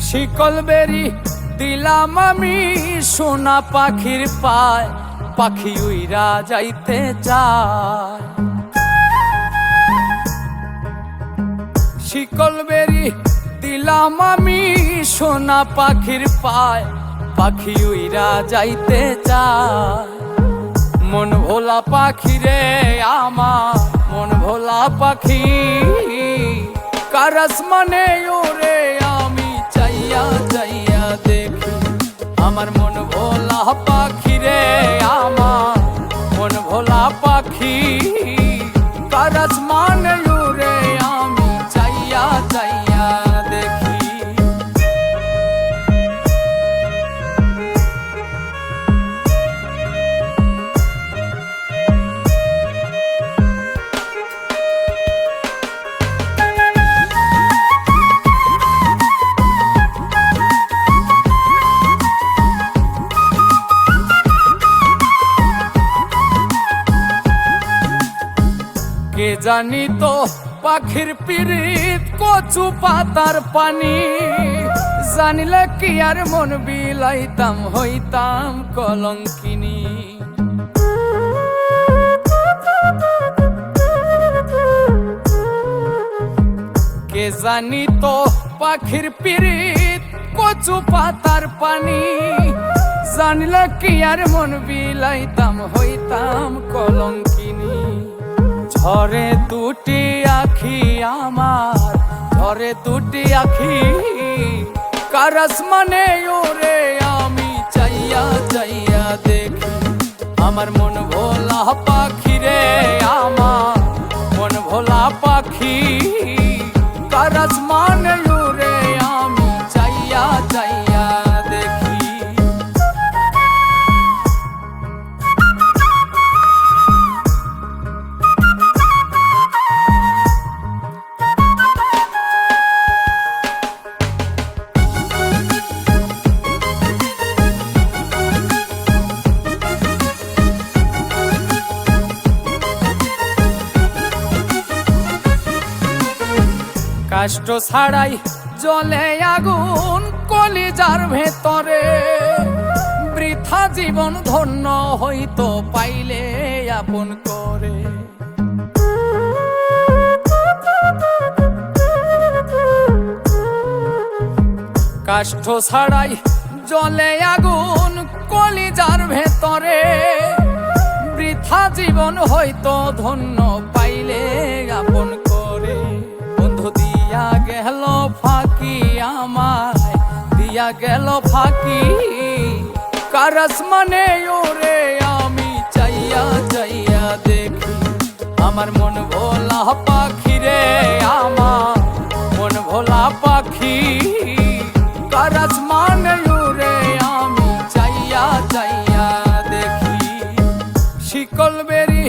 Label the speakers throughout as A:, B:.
A: শিকল বেরি দিলাম আমি সোনা পাখির পায়, পাখি উইরা যাইতে চায়। শিকল বেরি দিলাম আমি সোনা পাখির পায়, পাখি উইরা যাইতে চায়। মন ভোলা পাখি রে আমার, মন ভোলা পাখি, কার আসমানে ওরে আমি চাইয়া চাইয়া দেখি। আমার মন ভোলা পাখি রে আমার, মন ভোলা পাখি, কার আসমানে ওরে আমি চাইয়া চাইয়া দেখি। কে জানি তো পাখির পিরিত কচু পাতার পানি, জানিলে কি আর মন বিলাইতাম হইতাম কলঙ্কিনী। কে জানি তো পাখির পিরিত কচু পাতার পানি, জানিলে কি আর মন বিলাইতাম হইতাম কলঙ্কিনী। ঝরে দুটি আখি আমার, ঝরে দুটি আখি, কার আসমানে ওরে আমি চাইয়া চাইয়া দেখি। আমার মন ভোলা পাখি রে আমার, মন ভোলা পাখি, কার আসমানে ওরে আমি চাইয়া চাইয়া দেখি। কষ্ট ছাড়াই জ্বলে আগুন কলিজার ভেতরে, বৃথা জীবন ধন্য হইতো পাইলে আপন করে। কষ্ট ছাড়াই জ্বলে আগুন কলিজার ভেতরে, বৃথা জীবন হইতো ধন্য পাইলে আপন করে। বন্ধু দিয়া গেল ফাঁকি আমায়, দিয়া গেল ফাঁকি, কার আসমানে ওরে আমি চাইয়া চাইয়া দেখি। আমার মন ভোলা পাখি রে আমার, মন ভোলা পাখি, কার আসমানে ওরে আমি চাইয়া চাইয়া দেখি। শিকল বেরি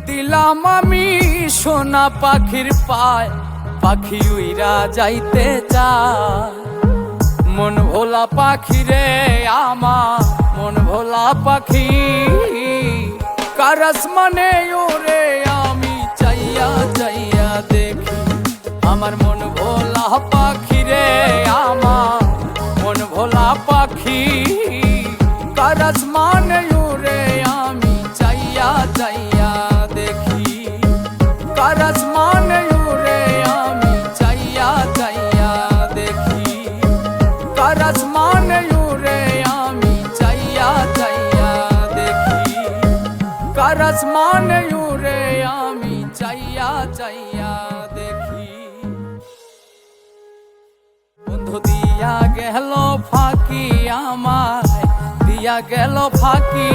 A: দিলাম আমি সোনা পাখির পায়, পাখি উইরা যাইতে চায়। মন ভোলা পাখি রে আমার, মন ভোলা পাখি, কার আসমানে ওরে আমি চাইয়া চাইয়া দেখি। আমার মন ভোলা পাখি রে আমার, মন ভোলা পাখি, কার আসমানে ওরে আমি চাইয়া চাইয়া দেখি। কার আসমানে ওরে আমি চাইয়া চাইয়া দেখি। কার আসমানে ওরে আমি চাইয়া চাইয়া দেখি। কার আসমানে ওরে আমি চাইয়া চাইয়া দেখি। বন্ধু দিয়া গেল ফাঁকি আমায়, দিয়া গেল ফাঁকি,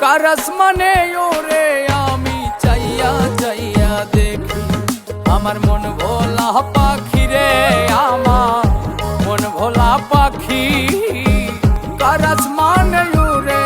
A: কার আসমানে ওরে আমি চাইয়া চাইয়া দেখি। আমার মন ভোলা পাখি রে আমার, মন ভোলা পাখি, কার আসমানে ওরে